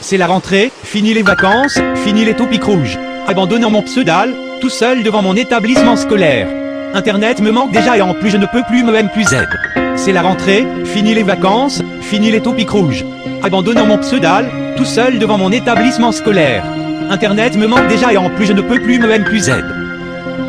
C'est la rentrée, fini les vacances, fini les topics rouges. Abandonnant mon pseudal, tout seul devant mon établissement scolaire. Internet me manque déjà et en plus je ne peux plus me M+Z. C'est la rentrée, fini les vacances, fini les topics rouges. Abandonnant mon pseudal, tout seul devant mon établissement scolaire. Internet me manque déjà et en plus je ne peux plus me M+Z.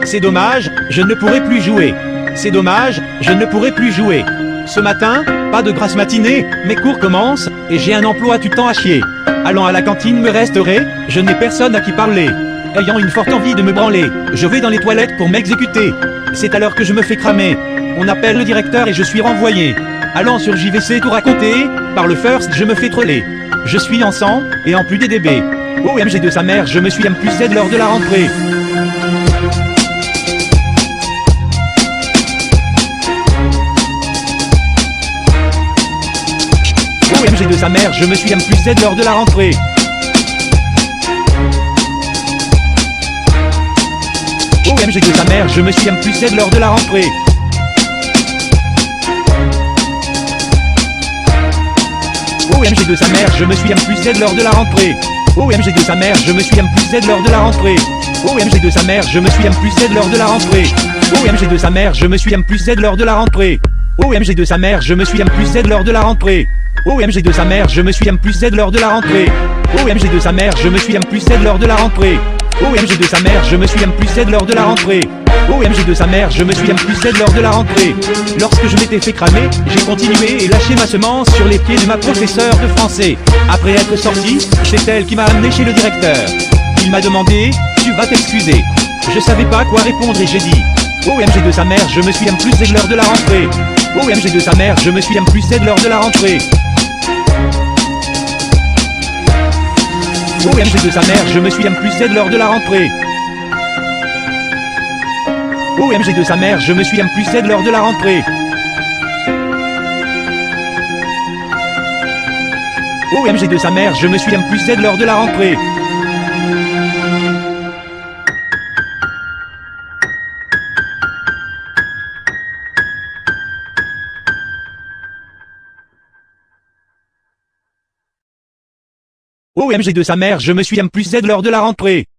C'est dommage, je ne pourrai plus jouer. C'est dommage, je ne pourrai plus jouer. Ce matin, pas de grasse matinée, mes cours commencent, et j'ai un emploi du temps à chier. Allant à la cantine me resterai, je n'ai personne à qui parler. Ayant une forte envie de me branler, je vais dans les toilettes pour m'exécuter. C'est alors que je me fais cramer. On appelle le directeur et je suis renvoyé. Allant sur JVC tout raconter, par le first je me fais troller. Je suis en 100, et en plus des DB. OMG de sa mère, je me suis M+Z lors de la rentrée. OMG de sa mère, je me suis M+Z lors de la rentrée. OMG de sa mère, je me suis M+Z lors de la rentrée. OMG de sa mère, je me suis M+Z lors de la rentrée. OMG de sa mère, je me suis M+Z lors de la rentrée. OMG de sa mère, je me suis M+Z lors de la rentrée. OMG de sa mère, je me suis M+Z lors de la rentrée. OMG de sa mère, je me suis M+Z lors de la rentrée. OMG de sa mère, je me suis M+Z lors de la rentrée. OMG de sa mère, je me suis M+Z lors de la rentrée. OMG de sa mère, je me suis M+Z lors de la rentrée. OMG de sa mère, je me suis M+Z lors de la rentrée. Lorsque je m'étais fait cramer, j'ai continué et lâché ma semence sur les pieds de ma professeure de français. Après être sorti, c'est elle qui m'a amené chez le directeur. Il m'a demandé, tu vas t'excuser. Je savais pas quoi répondre et j'ai dit, OMG de sa mère, je me suis M+Z lors de la rentrée. OMG de sa mère, je me suis M+Z lors de la rentrée. OMG de sa mère, je me suis M+Z lors de la rentrée. OMG de sa mère, je me suis M+Z lors de la rentrée. OMG de sa mère, je me suis M+Z lors de la rentrée. OMG de sa mère, je me suis M+Z lors de la rentrée.